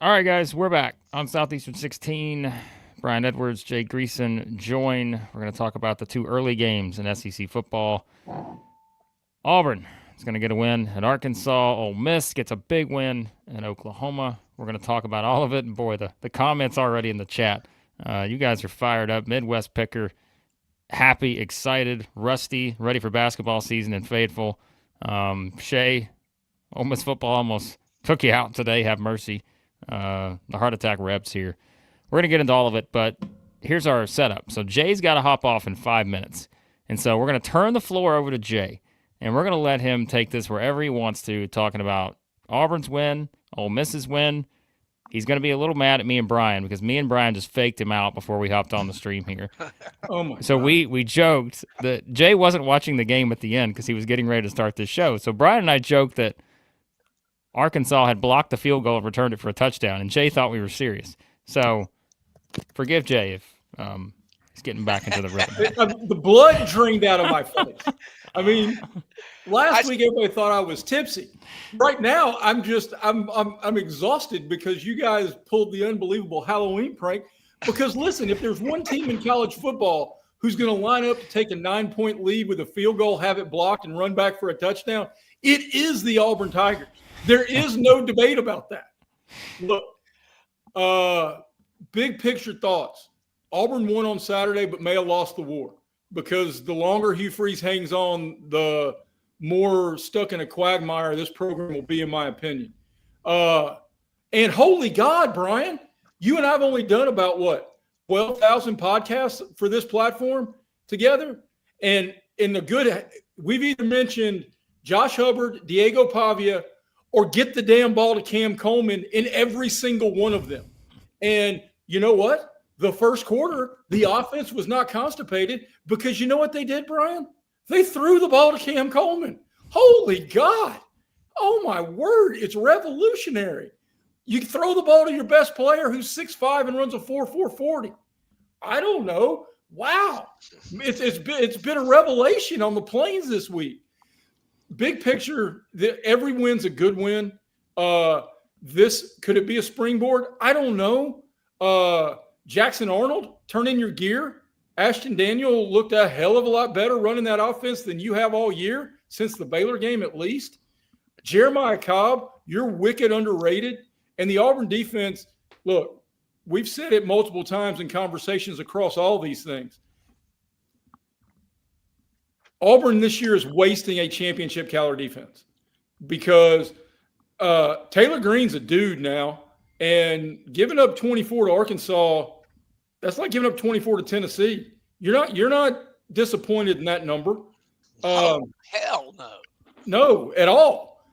All right, guys, we're back on Southeastern 16. Brian Edwards, Jay Greeson join. We're going to talk about the two early games in SEC football. Auburn is going to get a win at Arkansas. Ole Miss gets a big win in Oklahoma. We're going to talk about all of it. And boy, the comments already in the chat. You guys are fired up. Midwest picker, happy, excited, rusty, ready for basketball season and faithful. Shay, Ole Miss football almost took you out today. Have mercy. The heart attack reps here. We're going to get into all of it, but here's our setup. So Jay's got to hop off in 5 minutes. And so we're going to turn the floor over to Jay, and we're going to let him take this wherever he wants to, talking about Auburn's win, Ole Miss's win. He's going to be a little mad at me and Brian because me and Brian just faked him out before we hopped on the stream here. So we joked that Jay wasn't watching the game at the end because he was getting ready to start this show. So Brian and I joked that Arkansas had blocked the field goal and returned it for a touchdown, and Jay thought we were serious. So forgive Jay if he's getting back into the rhythm. The blood drained out of my face. I mean, last week everybody thought I was tipsy. Right now, I'm exhausted because you guys pulled the unbelievable Halloween prank. Because listen, if there's one team in college football who's going to line up to take a 9-point lead with a field goal, have it blocked, and run back for a touchdown, it is the Auburn Tigers. There is no debate about that. Look, big picture thoughts. Auburn won on Saturday, but may have lost the war because the longer Hugh Freeze hangs on, the more stuck in a quagmire this program will be, in my opinion. And holy God, Brian, you and I have only done about, 12,000 podcasts for this platform together? And in the good, we've either mentioned Josh Hubbard, Diego Pavia, or get the damn ball to Cam Coleman in every single one of them. And you know what? The first quarter, the offense was not constipated because you know what they did, Brian? They threw the ball to Cam Coleman. Holy God. Oh, my word. It's revolutionary. You throw the ball to your best player who's 6'5" and runs a 4.40. I don't know. Wow. It's been a revelation on the Plains this week. Big picture, every win's a good win. Could it be a springboard? I don't know. Jackson Arnold, turn in your gear. Ashton Daniel looked a hell of a lot better running that offense than you have all year, since the Baylor game at least. Jeremiah Cobb, you're wicked underrated. And the Auburn defense, look, we've said it multiple times in conversations across all these things. Auburn this year is wasting a championship caliber defense because Taylor Green's a dude now. And giving up 24 to Arkansas, that's like giving up 24 to Tennessee. You're not disappointed in that number. Hell no. No, at all.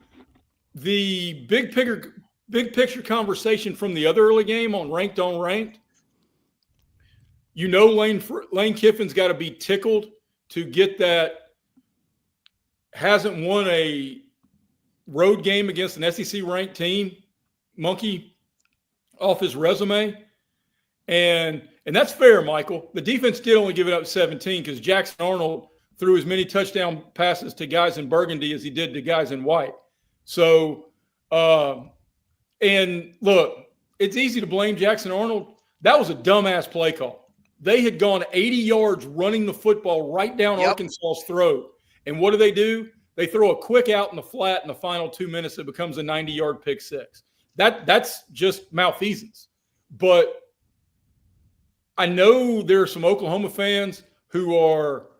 The big picture conversation from the other early game on ranked, you know, Lane Kiffin's got to be tickled to get that. Hasn't won a road game against an SEC ranked team, monkey off his resume. And that's fair, Michael. The defense did only give it up 17 because Jackson Arnold threw as many touchdown passes to guys in burgundy as he did to guys in white. So, and look, it's easy to blame Jackson Arnold. That was a dumbass play call. They had gone 80 yards running the football right down Arkansas's throat. And what do? They throw a quick out in the flat in the final 2 minutes. It becomes a 90-yard pick six. That's just malfeasance. But I know there are some Oklahoma fans who are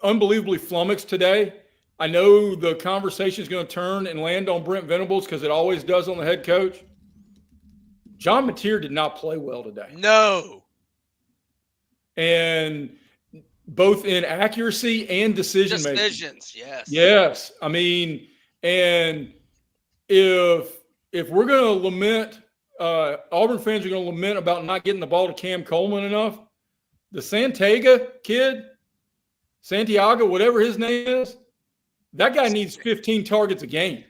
unbelievably flummoxed today. I know the conversation is going to turn and land on Brent Venables because it always does on the head coach. John Mateer did not play well today. No. And both in accuracy and decision-making. Decisions, yes. Yes. I mean, and if we're going to lament, Auburn fans are going to lament about not getting the ball to Cam Coleman enough, the Santiago kid, Santiago, whatever his name is, that guy needs 15 targets a game.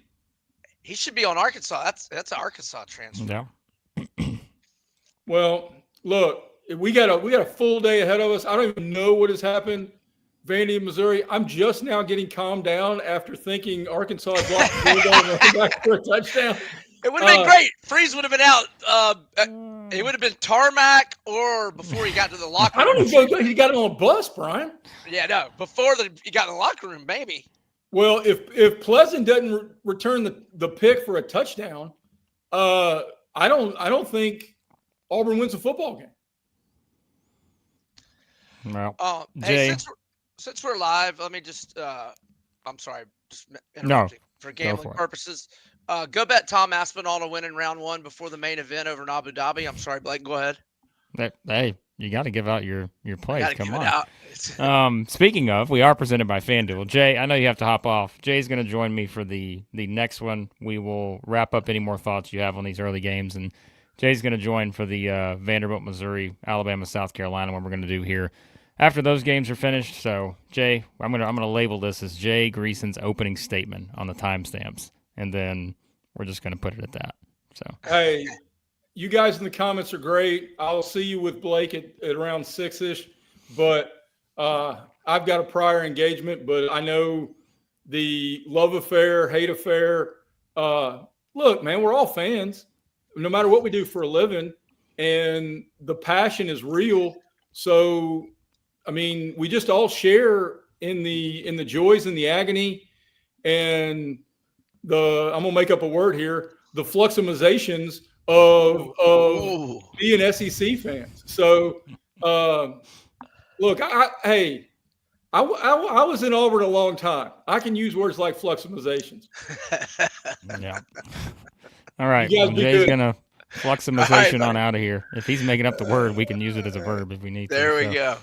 He should be on Arkansas. That's an Arkansas transfer. Yeah. Well, look, we got a full day ahead of us. I don't even know what has happened Vandy, Missouri. I'm just now getting calmed down after thinking Arkansas had blocked the field goal and running back for a touchdown. It would have been great. Freeze would have been out. It would have been tarmac or before he got to the locker room. I don't even know he got on a bus, Brian. Yeah, no, before he got in the locker room, maybe. Well, if Pleasant doesn't return the pick for a touchdown, I don't think Auburn wins a football game. Well, hey, Jay, since we're live, let me just I'm sorry, just interrupting for gambling purposes. Go bet Tom Aspinall to win in round 1 before the main event over in Abu Dhabi. I'm sorry, Blake, go ahead. Hey, you got to give out your plays. Come on. Speaking of, we are presented by FanDuel. Jay, I know you have to hop off. Jay's going to join me for the next one. We will wrap up any more thoughts you have on these early games, and Jay's going to join for the Vanderbilt, Missouri, Alabama, South Carolina, what we're going to do here after those games are finished. So, Jay, I'm gonna label this as Jay Greeson's opening statement on the timestamps, and then we're just going to put it at that. So, hey, you guys in the comments are great. I'll see you with Blake at around 6-ish, but I've got a prior engagement, but I know the love affair, hate affair. Look, man, we're all fans, no matter what we do for a living, and the passion is real. So, I mean, we just all share in the joys and the agony, and I'm gonna make up a word here, the fluximizations of being SEC fans. So, look, I was in Auburn a long time. I can use words like fluximizations. Yeah. All right. Well, Jay's going to fluximization on out of here. If he's making up the word, we can use it as a verb if we need to. There we go.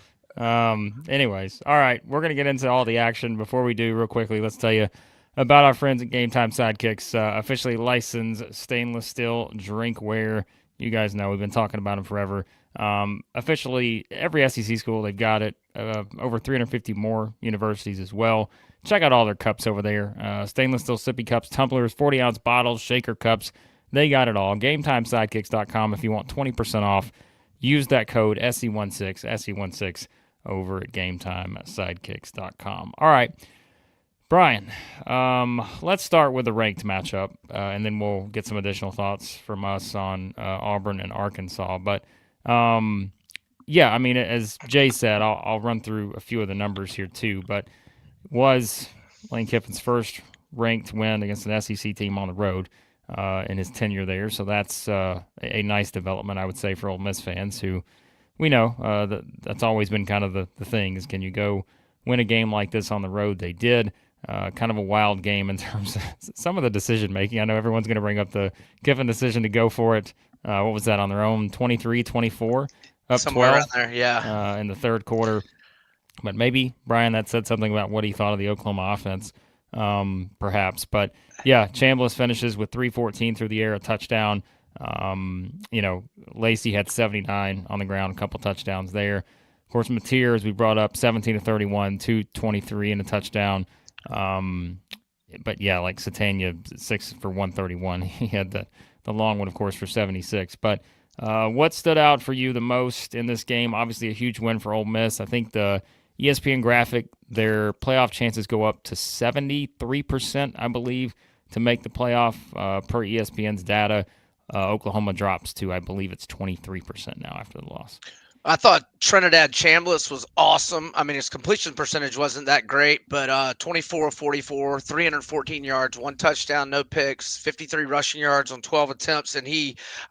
Anyways, all right. We're going to get into all the action. Before we do, real quickly, let's tell you about our friends at GameTime Sidekicks, officially licensed stainless steel drinkware. You guys know we've been talking about them forever. Officially, every SEC school, they've got it. Over 350 more universities as well. Check out all their cups over there. Stainless steel sippy cups, tumblers, 40-ounce bottles, shaker cups. They got it all. GameTimeSidekicks.com if you want 20% off. Use that code SE16 over at GameTimeSidekicks.com. All right. Brian, let's start with the ranked matchup, and then we'll get some additional thoughts from us on Auburn and Arkansas. But, yeah, I mean, as Jay said, I'll run through a few of the numbers here too, but was Lane Kiffin's first ranked win against an SEC team on the road in his tenure there. So that's a nice development, I would say, for Ole Miss fans who we know that's always been kind of the thing is, can you go win a game like this on the road? They did. Kind of a wild game in terms of some of the decision-making. I know everyone's going to bring up the Kiffin decision to go for it. What was that, on their own 23-24? Up somewhere 12 around there, yeah. In the third quarter. But maybe, Brian, that said something about what he thought of the Oklahoma offense, perhaps. But, yeah, Chambliss finishes with 314 through the air, a touchdown. Lacey had 79 on the ground, a couple touchdowns there. Of course, Mateer, as we brought up, 17-31, 223 and a touchdown. But yeah, like Satania, 6 for 131. He had the long one, of course, for 76. But what stood out for you the most in this game? Obviously, a huge win for Ole Miss. I think the ESPN graphic, their playoff chances go up to 73%, I believe, to make the playoff per ESPN's data. Oklahoma drops to, I believe it's 23% now after the loss. I thought Trinidad Chambliss was awesome. I mean, his completion percentage wasn't that great, but 24 of 44, 314 yards, 1 touchdown, no picks, 53 rushing yards on 12 attempts. And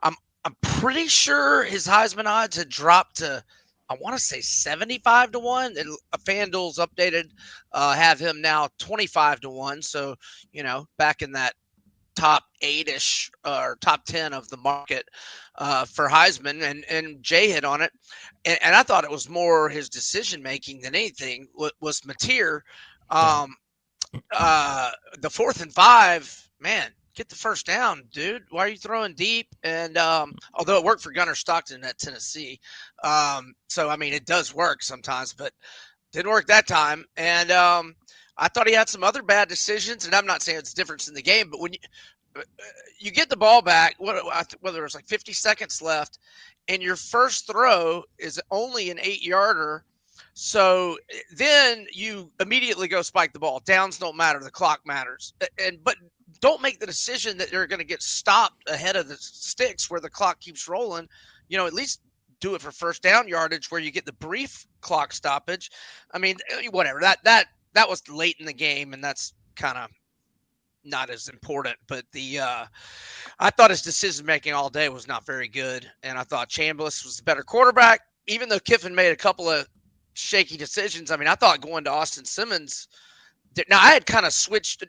I'm pretty sure his Heisman odds had dropped to, I want to say 75-1. FanDuel's updated, have him now 25-1. So, back in that top 8-ish or top 10 of the market for Heisman, and Jay hit on it. And I thought it was more his decision making than anything was Mateer. The 4th and 5, man, get the first down, dude. Why are you throwing deep? And although it worked for Gunnar Stockton at Tennessee, so I mean it does work sometimes, but didn't work that time. And I thought he had some other bad decisions, and I'm not saying it's a difference in the game, but when you get the ball back, whether it was like 50 seconds left, and your first throw is only an 8-yarder, So then you immediately go spike the ball. Downs don't matter. The clock matters. But don't make the decision that they're going to get stopped ahead of the sticks where the clock keeps rolling. At least do it for first down yardage where you get the brief clock stoppage. I mean, whatever. That was late in the game, and that's kind of not as important. But I thought his decision making all day was not very good, and I thought Chambliss was the better quarterback, even though Kiffin made a couple of shaky decisions. I mean, I thought going to Austin Simmons. Now I had kind of switched.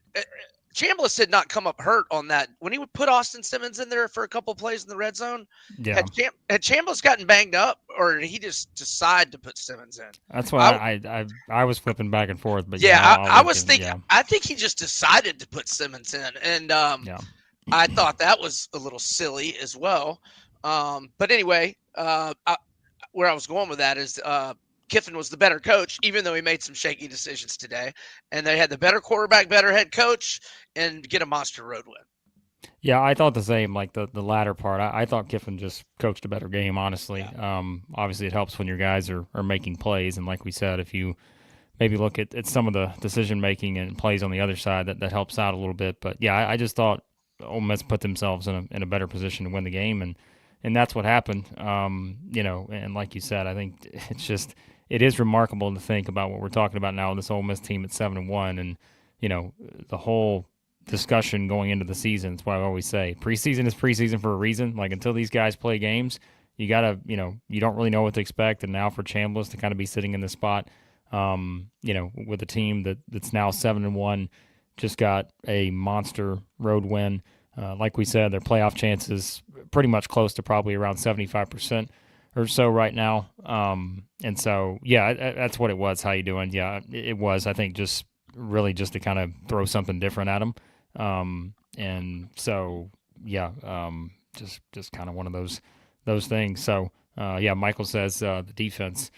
Chambliss did not come up hurt on that when he would put Austin Simmons in there for a couple of plays in the red zone. Yeah. Had Chambliss gotten banged up, or did he just decide to put Simmons in? That's why I was flipping back and forth. But I was thinking. Yeah. I think he just decided to put Simmons in, and I thought that was a little silly as well. But anyway, where I was going with that is Kiffin was the better coach, even though he made some shaky decisions today. And they had the better quarterback, better head coach, and get a monster road win. Yeah, I thought the same, like the latter part. I thought Kiffin just coached a better game, honestly. Yeah. Obviously, it helps when your guys are making plays. And like we said, if you maybe look at some of the decision-making and plays on the other side, that helps out a little bit. But, yeah, I just thought Ole Miss put themselves in a better position to win the game, and that's what happened. And like you said, I think it is remarkable to think about what we're talking about now, this Ole Miss team at 7-1, and the whole discussion going into the season. That's why I always say preseason is preseason for a reason. Like, until these guys play games, you gotta, you don't really know what to expect. And now for Chambliss to kind of be sitting in this spot, with a team that's now 7-1, just got a monster road win. Like we said, their playoff chances pretty much close to probably around 75% or so right now. And so, yeah, that's what it was. How you doing? Yeah, it was, I think, just to kind of throw something different at them. And so, yeah, just kind of one of those things. So, yeah, Michael says the defense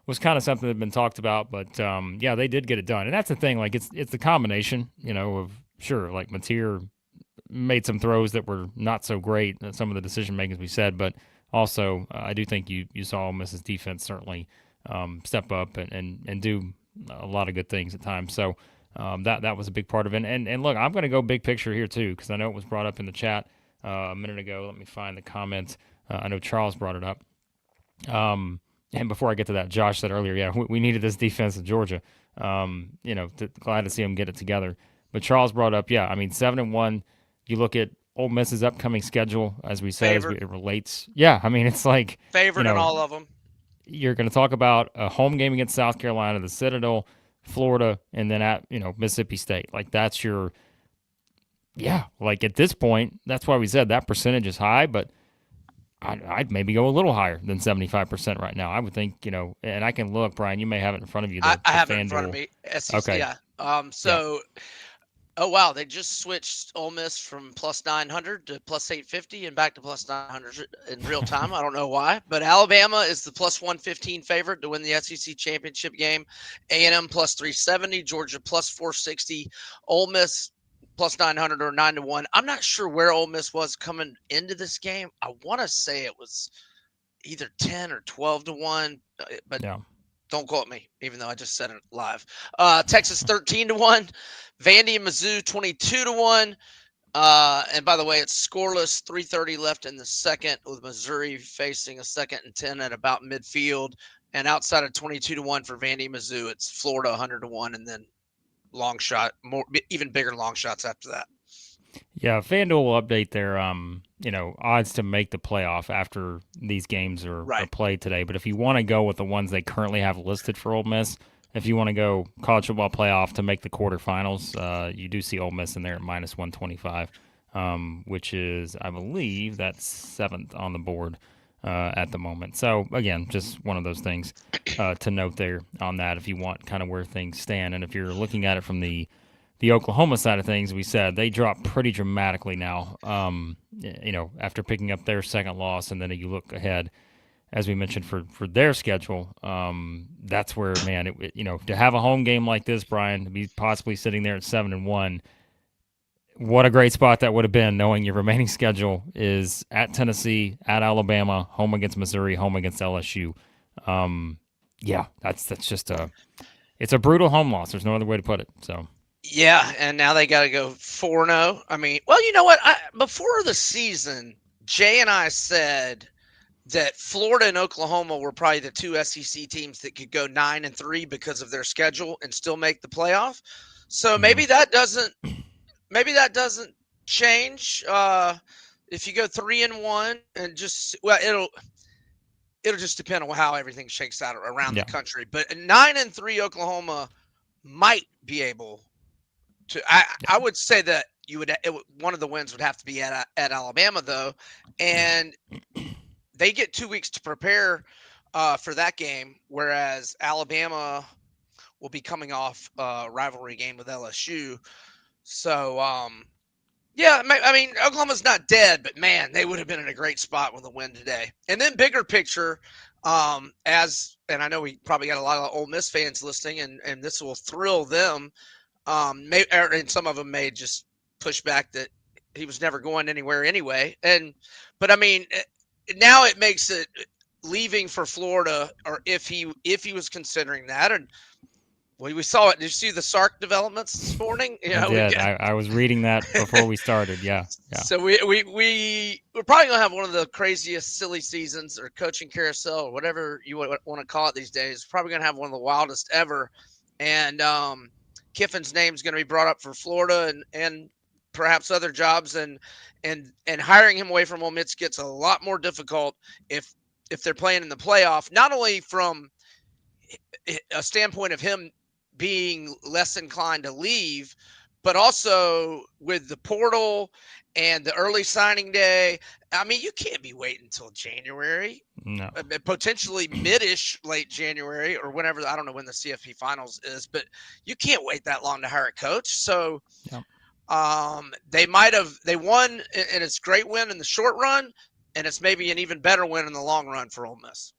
was kind of something that had been talked about, but yeah, they did get it done. And that's the thing, like it's the combination, of sure, like Mateer made some throws that were not so great, some of the decision makings we said, but also I do think you saw Ole Miss's defense certainly step up and do a lot of good things at times. So that was a big part of it. And look, I'm going to go big picture here too, because I know it was brought up in the chat a minute ago. Let me find the comments. I know Charles brought it up. And before I get to that, Josh said earlier, yeah, we needed this defense in Georgia. Glad to see them get it together. But Charles brought up, yeah, I mean, 7-1. You look at Ole Miss's upcoming schedule, as we said, it relates. Yeah, I mean, it's like favored in all of them. You're going to talk about a home game against South Carolina, the Citadel, Florida, and then at Mississippi State. Like that's your, yeah. Like at this point, that's why we said that percentage is high, but I'd maybe go a little higher than 75% right now. I would think, and I can look, Brian. You may have it in front of you. I have it in front of me. Okay. Yeah. Oh wow, they just switched Ole Miss from plus 900 to plus 850 and back to plus 900 in real time. I don't know why, but Alabama is the plus 115 favorite to win the SEC championship game. A&M plus 370, Georgia plus 460, Ole Miss plus 900 or 9-1. I'm not sure where Ole Miss was coming into this game. I want to say it was either 10 or 12-1, but yeah. Don't quote me, even though I just said it live. Texas 13-1, Vandy and Mizzou 22-1. And by the way, it's scoreless. 3:30 left in the second, with Missouri facing a 2nd and 10 at about midfield. And outside of 22-1 for Vandy and Mizzou, it's Florida 100-1, and then long shot, even bigger long shots after that. Yeah, FanDuel will update their odds to make the playoff after these games are played today. But if you want to go with the ones they currently have listed for Ole Miss, if you want to go college football playoff to make the quarterfinals, you do see Ole Miss in there at minus 125, which is, I believe, that's 7th on the board at the moment. So, again, just one of those things to note there on that if you want kind of where things stand. And if you're looking at it from the Oklahoma side of things, we said they dropped pretty dramatically now, after picking up their second loss. And then you look ahead, as we mentioned, for their schedule, that's where, man, to have a home game like this, Brian, to be possibly sitting there at 7-1, what a great spot that would have been, knowing your remaining schedule is at Tennessee, at Alabama, home against Missouri, home against LSU. Yeah, that's just it's a brutal home loss. There's no other way to put it. So. Yeah, and now they got to go 4-0. I mean, well, you know what? Before the season, Jay and I said that Florida and Oklahoma were probably the two SEC teams that could go 9-3 because of their schedule and still make the playoff. So maybe that doesn't change. If you go 3-1 and it'll just depend on how everything shakes out around the country. But 9-3 Oklahoma might be able to. I would say that one of the wins would have to be at Alabama though, and they get 2 weeks to prepare for that game, whereas Alabama will be coming off a rivalry game with LSU. So, yeah, I mean, Oklahoma's not dead, but man, they would have been in a great spot with a win today. And then bigger picture, and I know we probably got a lot of Ole Miss fans listening, and this will thrill them. And some of them may just push back that he was never going anywhere anyway. But I mean, now it makes it leaving for Florida, or if he was considering that, and we saw it. Did you see the Sark developments this morning? I did. I was reading that before we started. Yeah. So we're probably gonna have one of the craziest silly seasons or coaching carousel or whatever you want to call it these days. Probably gonna have one of the wildest ever. And Kiffin's name's gonna be brought up for Florida and perhaps other jobs, and hiring him away from Ole Miss gets a lot more difficult if they're playing in the playoff, not only from a standpoint of him being less inclined to leave, but also with the portal and the early signing day. I mean, you can't be waiting until January. No. Potentially mid-ish, late January, or whenever. I don't know when the CFP finals is, but you can't wait that long to hire a coach. So they won, and it's a great win in the short run, and it's maybe an even better win in the long run for Ole Miss.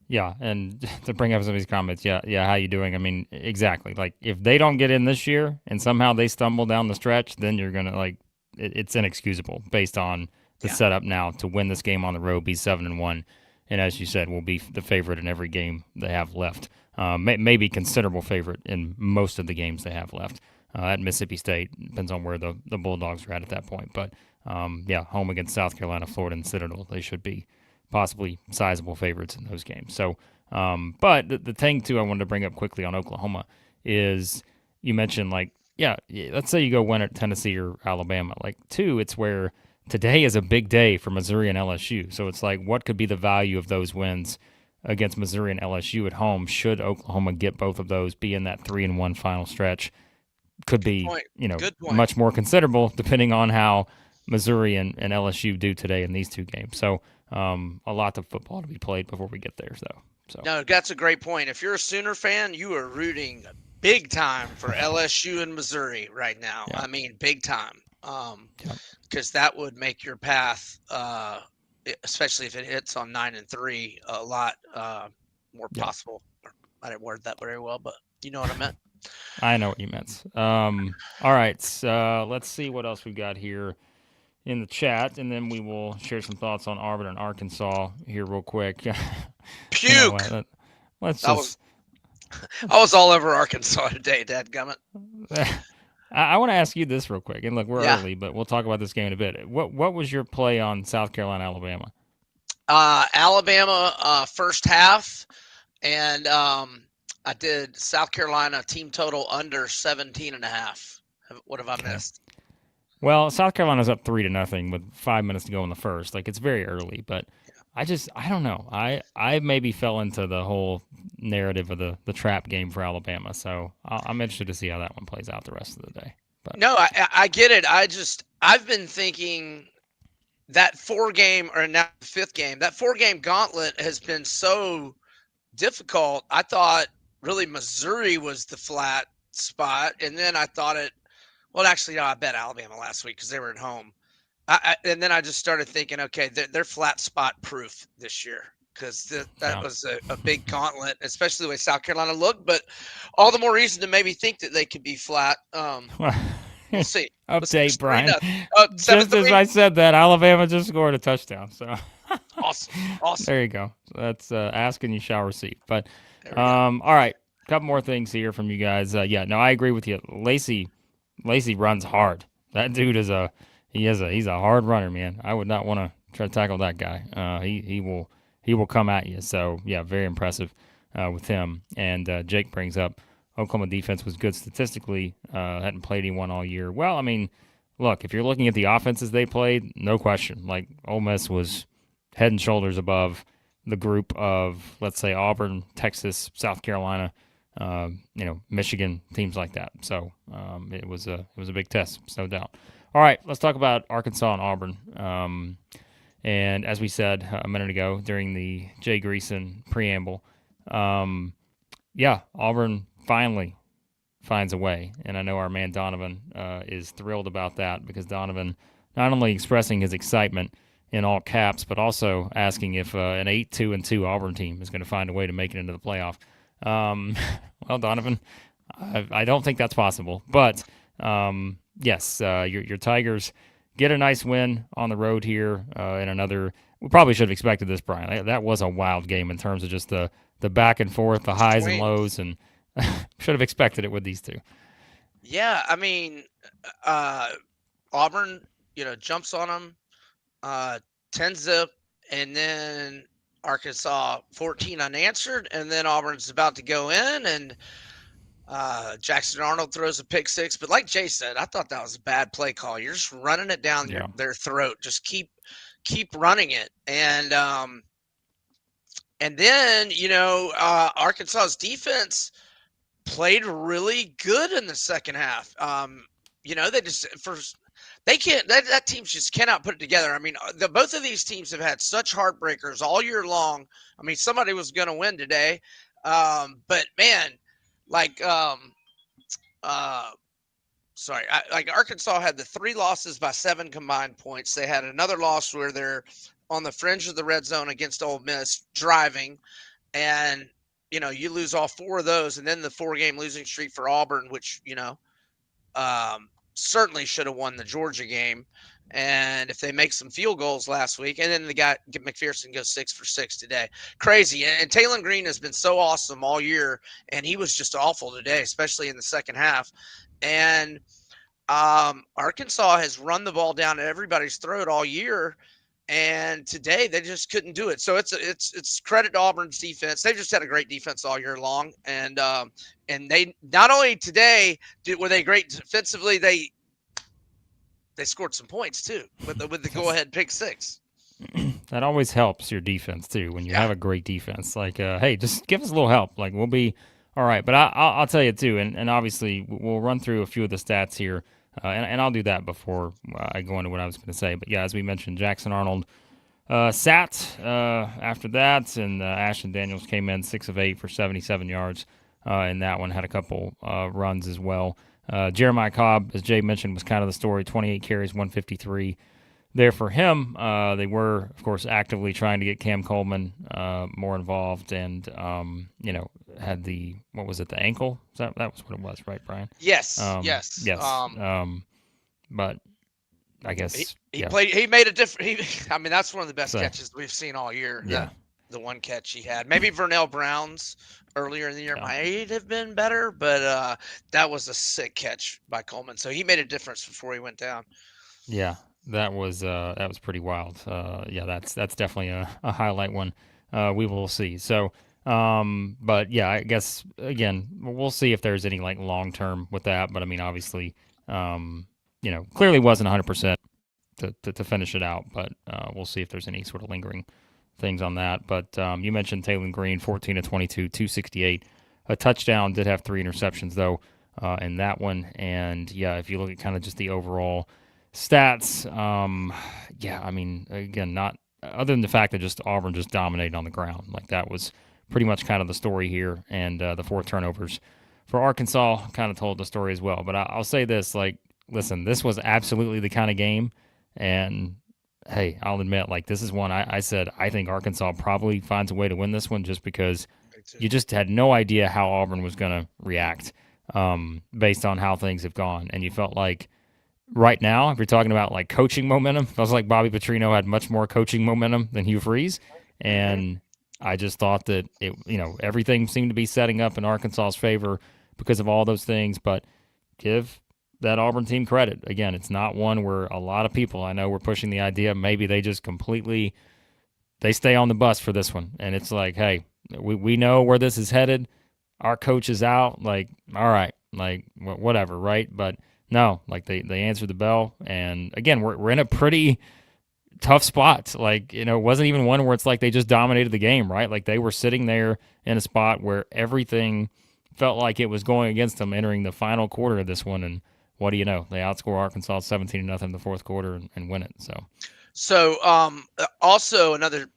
Yeah, and to bring up some of these comments, yeah, how you doing? I mean, exactly. Like, if they don't get in this year and somehow they stumble down the stretch, then you're going to, it's inexcusable based on the setup now to win this game on the road, be 7-1, and as you said, will be the favorite in every game they have left. Maybe considerable favorite in most of the games they have left. At Mississippi State, depends on where the Bulldogs are at that point. But, home against South Carolina, Florida, and Citadel, they should be possibly sizable favorites in those games. So, but the thing, too, I wanted to bring up quickly on Oklahoma is you mentioned, let's say you go win at Tennessee or Alabama. Two, it's where today is a big day for Missouri and LSU. So it's what could be the value of those wins against Missouri and LSU at home should Oklahoma get both of those, be in that 3-1 final stretch? Could be, much more considerable depending on how Missouri and LSU do today in these two games. So, a lot of football to be played before we get there, though. So. No, that's a great point. If you're a Sooner fan, you are rooting big time for LSU and Missouri right now. Yeah. I mean, big time. Because that would make your path, especially if it hits on 9-3, a lot more possible. I didn't word that very well, but you know what I meant. I know what you meant. All right, so let's see what else we've got here in the chat, and then we will share some thoughts on Auburn and Arkansas here real quick. Puke! Let's just... I was all over Arkansas today, dadgummit. I want to ask you this real quick, and look, we're early, but we'll talk about this game in a bit. What was your play on South Carolina, Alabama? Alabama first half, and I did South Carolina team total under 17.5. What have I missed? Well, South Carolina's up 3-0 with 5 minutes to go in the first. It's very early, but I don't know. I maybe fell into the whole narrative of the trap game for Alabama, so I'm interested to see how that one plays out the rest of the day. But no, I get it. I've been thinking that 4-game, or now the 5th game, that 4-game gauntlet has been so difficult. I thought really Missouri was the flat spot, and then I thought well, actually, no, I bet Alabama last week because they were at home. And then I just started thinking, okay, they're flat spot proof this year because that was a big gauntlet, especially the way South Carolina looked. But all the more reason to maybe think that they could be flat. We'll see. Update, Brian. Just as I said that, Alabama just scored a touchdown. So awesome. There you go. So that's asking you shall receive. But There we go. All right, a couple more things here from you guys. Yeah, no, I agree with you. Lacey runs hard. That dude is he's a hard runner, man. I would not want to try to tackle that guy. He will come at you. So yeah, very impressive with him. And Jake brings up Oklahoma defense was good statistically. Hadn't played anyone all year. Well, I mean, look, if you're looking at the offenses they played, no question. Like Ole Miss was head and shoulders above the group of, let's say, Auburn, Texas, South Carolina, Michigan, teams like that. So it was a big test, no doubt. All right, let's talk about Arkansas and Auburn. And as we said a minute ago during the Jay Greeson preamble, Auburn finally finds a way. And I know our man Donovan is thrilled about that, because Donovan not only expressing his excitement in all caps, but also asking if an 8-2-2 Auburn team is going to find a way to make it into the playoff. Well, Donovan, I don't think that's possible. But, yes, your Tigers get a nice win on the road here in another – we probably should have expected this, Brian. That was a wild game in terms of just the back and forth, the highs and lows, and should have expected it with these two. Yeah, I mean, Auburn, jumps on them. 10-zip, and then Arkansas 14 unanswered, and then Auburn's about to go in, and Jackson Arnold throws a pick six. But like Jay said, I thought that was a bad play call. You're just running it down their throat. Just keep running it, and then Arkansas's defense played really good in the second half. They just They can't. That team just cannot put it together. I mean, both of these teams have had such heartbreakers all year long. I mean, somebody was going to win today, but man, Arkansas had the 3 losses by 7 combined points. They had another loss where they're on the fringe of the red zone against Ole Miss driving, and you lose all 4 of those, and then the 4-game losing streak for Auburn, which certainly should have won the Georgia game. And if they make some field goals last week, and then McPherson goes 6 for 6 today. Crazy. And Taylon Green has been so awesome all year, and he was just awful today, especially in the second half. And Arkansas has run the ball down at everybody's throat all year, and today they just couldn't do it. So it's credit to Auburn's defense. They've just had a great defense all year long, and they not only today were they great defensively, they scored some points too with the go-ahead pick six. That always helps your defense too when you have a great defense. Like, hey, just give us a little help. Like, we'll be all right. But I'll tell you too, and obviously we'll run through a few of the stats here. And I'll do that before I go into what I was going to say. But, yeah, as we mentioned, Jackson Arnold sat after that, and Ashton Daniels came in 6 of 8 for 77 yards in that one, had a couple runs as well. Jeremiah Cobb, as Jay mentioned, was kind of the story, 28 carries, 153 there for him. They were, of course, actively trying to get Cam Coleman more involved, and had the ankle? That was what it was, right, Brian? Yes. Yes. But I guess he played. He made a difference. I mean, that's one of the best catches we've seen all year. Yeah. The one catch he had. Maybe Vernell Brown's earlier in the year might have been better, but that was a sick catch by Coleman. So he made a difference before he went down. Yeah. That was pretty wild. That's definitely a highlight one. We will see. So, but yeah, I guess again we'll see if there's any like long term with that. But I mean, obviously, clearly wasn't 100% to finish it out. But we'll see if there's any sort of lingering things on that. But you mentioned Taylon Green, 14 of 22, 268, a touchdown. Did have 3 interceptions though in that one. And yeah, if you look at kind of just the overall stats, I mean, again, not other than the fact that just Auburn just dominated on the ground. Like, that was pretty much kind of the story here, and the 4 turnovers for Arkansas kind of told the story as well. But I'll say this, like, listen, this was absolutely the kind of game, and hey, I'll admit, like, this is one I said I think Arkansas probably finds a way to win this one, just because you just had no idea how Auburn was going to react based on how things have gone, and you felt like right now, if you're talking about like coaching momentum, it feels like Bobby Petrino had much more coaching momentum than Hugh Freeze. And I just thought that everything seemed to be setting up in Arkansas's favor because of all those things. But give that Auburn team credit. Again, it's not one where a lot of people, I know, were pushing the idea maybe they just completely they stay on the bus for this one. And it's like, hey, we know where this is headed. Our coach is out. Like, all right, like whatever, right? But no, like they answered the bell. And again, we're in a pretty tough spot. Like, it wasn't even one where it's like they just dominated the game, right? Like they were sitting there in a spot where everything felt like it was going against them entering the final quarter of this one. And what do you know? They outscore Arkansas 17-0 in the fourth quarter and win it. So also another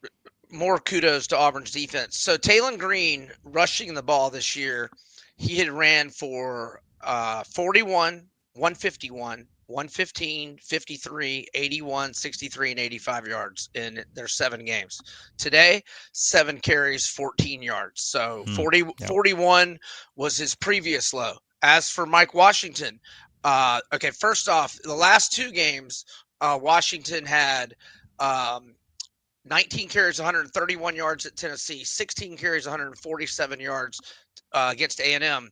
more kudos to Auburn's defense. So Taylon Green rushing the ball this year, he had ran for 41, 151, 115, 53, 81, 63, and 85 yards in their 7 games. Today, 7 carries, 14 yards. So 41 was his previous low. As for Mike Washington, okay, first off, the last 2 games, Washington had 19 carries, 131 yards at Tennessee, 16 carries, 147 yards against A&M.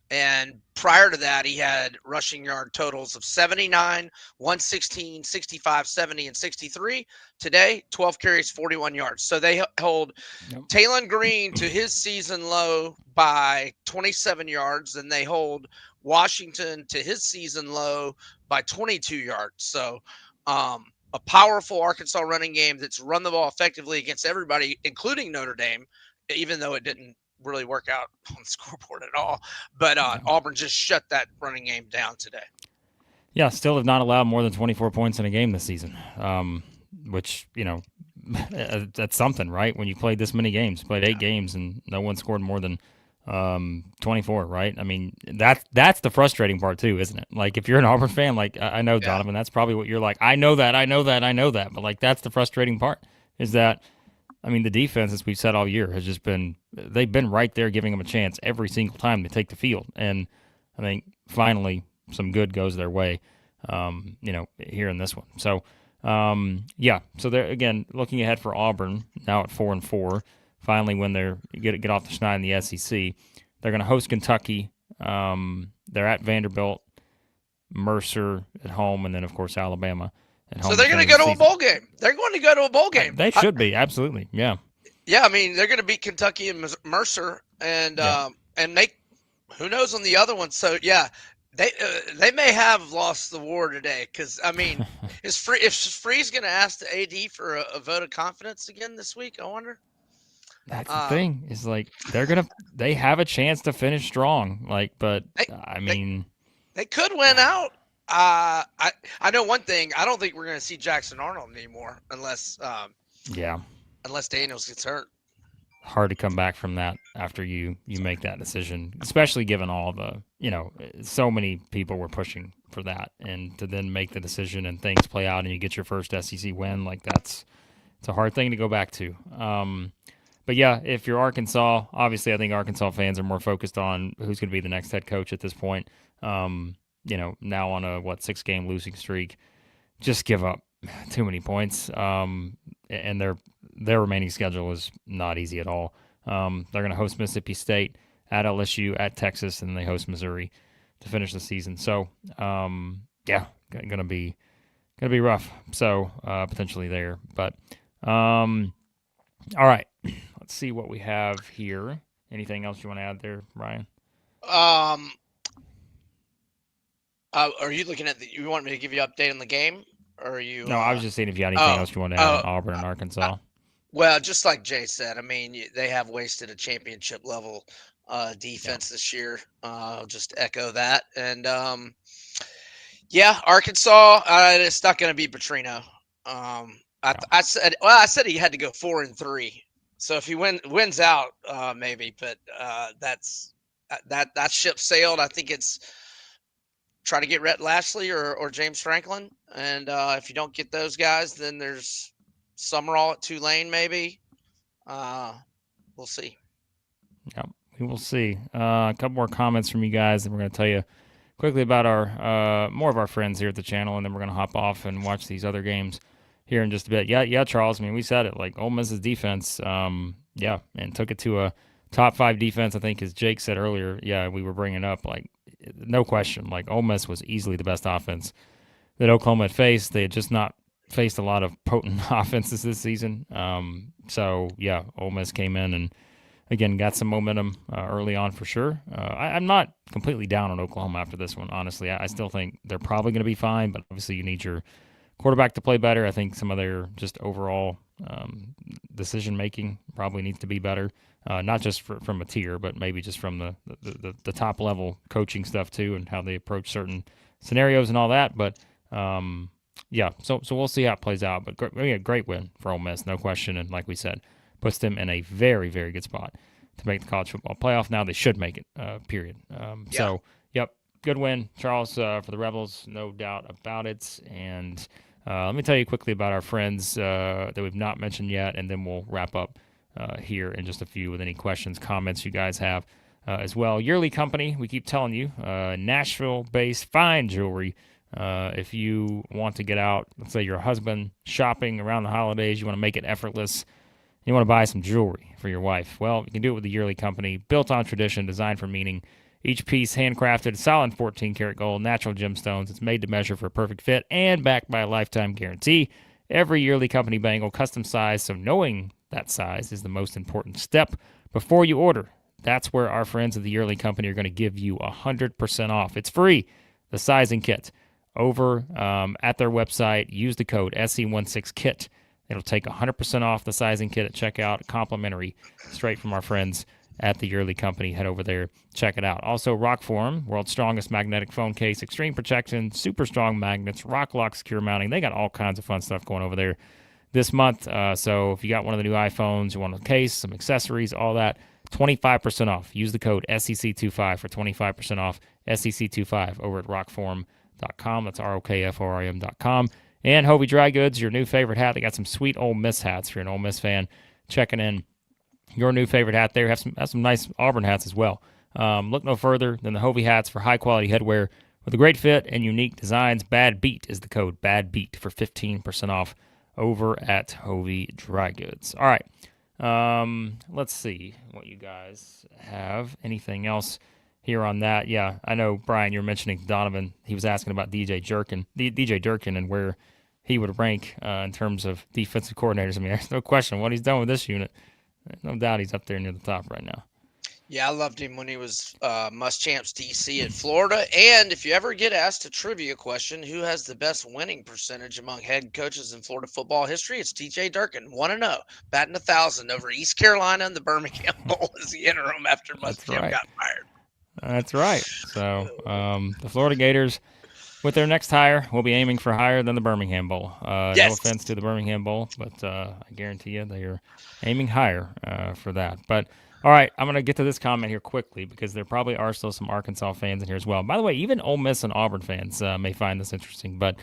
And prior to that, he had rushing yard totals of 79, 116, 65, 70, and 63. Today, 12 carries, 41 yards. So they hold Taylon Green to his season low by 27 yards, and they hold Washington to his season low by 22 yards. So a powerful Arkansas running game that's run the ball effectively against everybody, including Notre Dame, even though it didn't really work out on the scoreboard at all. But Auburn just shut that running game down today. Yeah, still have not allowed more than 24 points in a game this season, which, that's something, right? When you played this many games, played 8 games, and no one scored more than 24, right? I mean, that's the frustrating part too, isn't it? Like, if you're an Auburn fan, like, I know, Donovan, that's probably what you're like. I know that. But, like, that's the frustrating part is that, I mean, the defense, as we've said all year, has just been – they've been right there giving them a chance every single time they take the field. And I think finally some good goes their way, here in this one. So, So they're, again, looking ahead for Auburn, now at 4-4, finally when they're get off the schneid in the SEC. They're going to host Kentucky. They're at Vanderbilt, Mercer at home, and then, of course, Alabama. So they're going to go to a bowl game. They're going to go to a bowl game. They should be, absolutely, yeah. Yeah, I mean, they're going to beat Kentucky and Mercer, and they, who knows on the other one. So, yeah, they may have lost the war today because, I mean, if Free's going to ask the AD for a vote of confidence again this week, I wonder. That's the thing. Is like they have a chance to finish strong. Like, but they could win out. I know one thing. I don't think we're going to see Jackson Arnold anymore unless Daniels gets hurt. Hard to come back from that after you make that decision, especially given all the so many people were pushing for that, and to then make the decision and things play out and you get your first SEC win, like it's a hard thing to go back to. But yeah, if you're Arkansas, obviously I think Arkansas fans are more focused on who's going to be the next head coach at this point. Now on a 6-game losing streak, just give up too many points. And their remaining schedule is not easy at all. They're going to host Mississippi State, at LSU, at Texas, and they host Missouri to finish the season. So, going to be rough. So, potentially there. But, all right, let's see what we have here. Anything else you want to add there, Ryan? Are you looking at you want me to give you an update on the game? Or are you? No, I was just saying if you had anything else you want to add on Auburn and Arkansas. Well, just like Jay said, I mean, they have wasted a championship level defense this year. I'll just echo that. And Arkansas, it's not going to be Petrino. I said he had to go 4-3. So if he wins out, maybe, but that ship sailed. I think it's try to get Rhett Lashley or James Franklin. And if you don't get those guys, then there's Summerall at Tulane, maybe. We'll see. Yeah, we will see. A couple more comments from you guys, and we're going to tell you quickly about our more of our friends here at the channel, and then we're going to hop off and watch these other games here in just a bit. Yeah, Charles. I mean, we said it. Like, Ole Miss's defense, Yeah, and took it to a top 5 defense. I think, as Jake said earlier, yeah, we were bringing up, like, no question, like, Ole Miss was easily the best offense that Oklahoma had faced. They had just not faced a lot of potent offenses this season. So, yeah, Ole Miss came in and, again, got some momentum early on for sure. I'm not completely down on Oklahoma after this one, honestly. I still think they're probably going to be fine, but obviously you need your quarterback to play better. I think some of their just overall decision-making probably needs to be better, not just from a tier, but maybe just from the top-level coaching stuff too, and how they approach certain scenarios and all that. But, yeah, so we'll see how it plays out. But great win for Ole Miss, no question. And like we said, puts them in a very, very good spot to make the college football playoff. Now they should make it, period. So, yep, good win, Charles, for the Rebels, no doubt about it. And let me tell you quickly about our friends that we've not mentioned yet, and then we'll wrap up here in just a few with any questions, comments you guys have as well. Yearly Company, we keep telling you, Nashville-based fine jewelry. If you want to get out, let's say your husband shopping around the holidays, you want to make it effortless, you want to buy some jewelry for your wife, well, you can do it with the Yearly Company, built on tradition, designed for meaning. Each piece handcrafted, solid 14-karat gold, natural gemstones. It's made to measure for a perfect fit and backed by a lifetime guarantee. Every Yearly Company bangle custom sized, so knowing that size is the most important step before you order. That's where our friends at the Yearly Company are going to give you 100% off. It's free, the sizing kit. Over at their website, use the code SE16KIT. It'll take 100% off the sizing kit at checkout, complimentary, straight from our friends at the Yearly Company. Head over there, check it out. Also, ROKFORM, world's strongest magnetic phone case, extreme protection, super strong magnets, rock lock secure mounting. They got all kinds of fun stuff going over there this month. So if you got one of the new iPhones, you want a case, some accessories, all that, 25% off. Use the code SEC25 for 25% off. SEC25 over at ROKFORM.com. That's ROKFORM.com. And HOVI Dry Goods, your new favorite hat. They got some sweet Ole Miss hats. If you're an Ole Miss fan, checking in your new favorite hat there. Have some nice Auburn hats as well. Look no further than the HOVI hats for high-quality headwear with a great fit and unique designs. Bad Beat is the code, Bad Beat, for 15% off over at HOVI Dry Goods. All right. Let's see what you guys have. Anything else here on that? Yeah, I know, Brian, you're mentioning Donovan. He was asking about DJ Durkin and where he would rank in terms of defensive coordinators. I mean, there's no question what he's done with this unit. There's no doubt he's up there near the top right now. Yeah, I loved him when he was Muschamps DC at Florida. And if you ever get asked a trivia question, who has the best winning percentage among head coaches in Florida football history? It's DJ Durkin, 1-0, batting 1,000 over East Carolina in the Birmingham Bowl as the interim after Muschamp got fired. That's right. So the Florida Gators, with their next hire, will be aiming for higher than the Birmingham Bowl. No offense to the Birmingham Bowl, but I guarantee you they are aiming higher for that. But, all right, I'm going to get to this comment here quickly because there probably are still some Arkansas fans in here as well. By the way, even Ole Miss and Auburn fans may find this interesting. But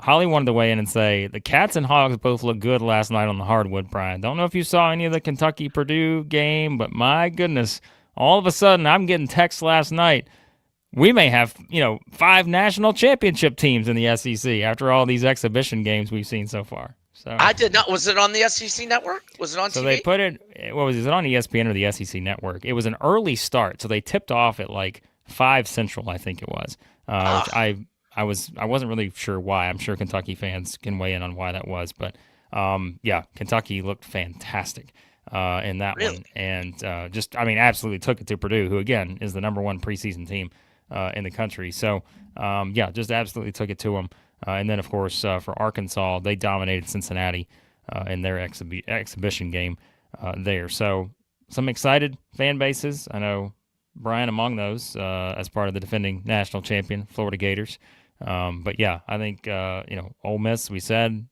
Holly wanted to weigh in and say, the Cats and Hogs both looked good last night on the hardwood, Brian. Don't know if you saw any of the Kentucky-Purdue game, but my goodness, all of a sudden I'm getting texts last night. We may have, 5 national championship teams in the SEC after all these exhibition games we've seen so far. So I did not. Was it on the SEC network? Was it on TV? So they put it. Is it on ESPN or the SEC network? It was an early start, so they tipped off at like 5 Central, I think it was. Which I wasn't really sure why. I'm sure Kentucky fans can weigh in on why that was, but yeah, Kentucky looked fantastic in that one, and absolutely took it to Purdue, who again is the number 1 preseason team in the country. So yeah, just absolutely took it to them. And then, of course, for Arkansas, they dominated Cincinnati in their exhibition game there. So some excited fan bases. I know Brian among those as part of the defending national champion, Florida Gators. But, yeah, I think, Ole Miss, we said,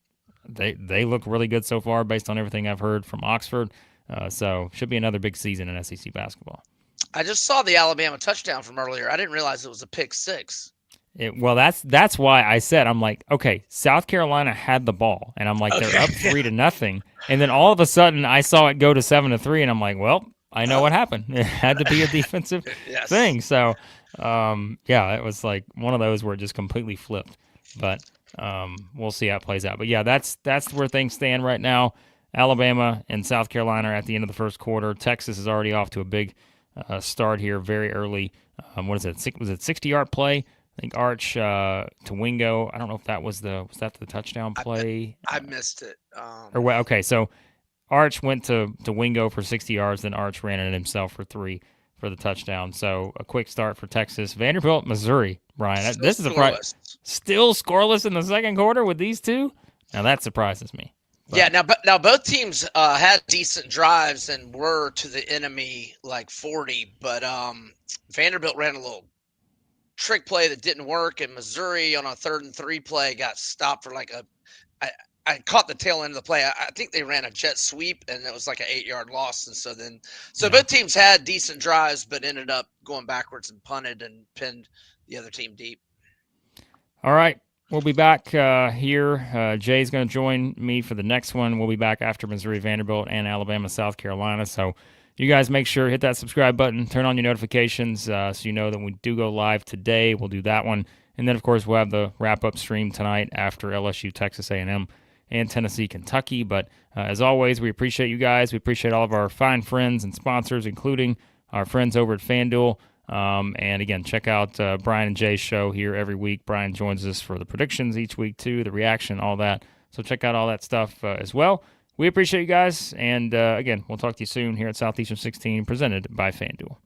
they look really good so far based on everything I've heard from Oxford. So should be another big season in SEC basketball. I just saw the Alabama touchdown from earlier. I didn't realize it was a pick 6. Well, that's why I said, I'm like, okay, South Carolina had the ball, and I'm like, they're up 3-0, and then all of a sudden I saw it go to 7-3, and I'm like, well, I know what happened. It had to be a defensive thing. So, yeah, it was like one of those where it just completely flipped. But we'll see how it plays out. But yeah, that's where things stand right now. Alabama and South Carolina are at the end of the first quarter. Texas is already off to a big start here very early. What is it? Was it 60-yard play? I think Arch to Wingo. I don't know if that was the touchdown play. I missed it. Okay, so Arch went to Wingo for 60 yards, then Arch ran it himself for 3 for the touchdown. So a quick start for Texas. Vanderbilt, Missouri, Brian. This is still scoreless in the second quarter with these two. Now that surprises me. But. Yeah, now both teams had decent drives and were to the enemy like 40, but Vanderbilt ran a little trick play that didn't work, and Missouri on a 3rd and 3 play got stopped for like I caught the tail end of the play. I think they ran a jet sweep, and it was like an 8-yard loss. And so both teams had decent drives, but ended up going backwards and punted and pinned the other team deep. All right. We'll be back here. Jay's going to join me for the next one. We'll be back after Missouri, Vanderbilt, and Alabama, South Carolina. So you guys make sure hit that subscribe button, turn on your notifications so you know that we do go live today. We'll do that one. And then, of course, we'll have the wrap-up stream tonight after LSU, Texas A&M, and Tennessee, Kentucky. But as always, we appreciate you guys. We appreciate all of our fine friends and sponsors, including our friends over at FanDuel. And again, check out Brian and Jay's show here every week. Brian joins us for the predictions each week too, the reaction, all that. So check out all that stuff as well. We appreciate you guys. And again, we'll talk to you soon here at Southeastern 16, presented by FanDuel.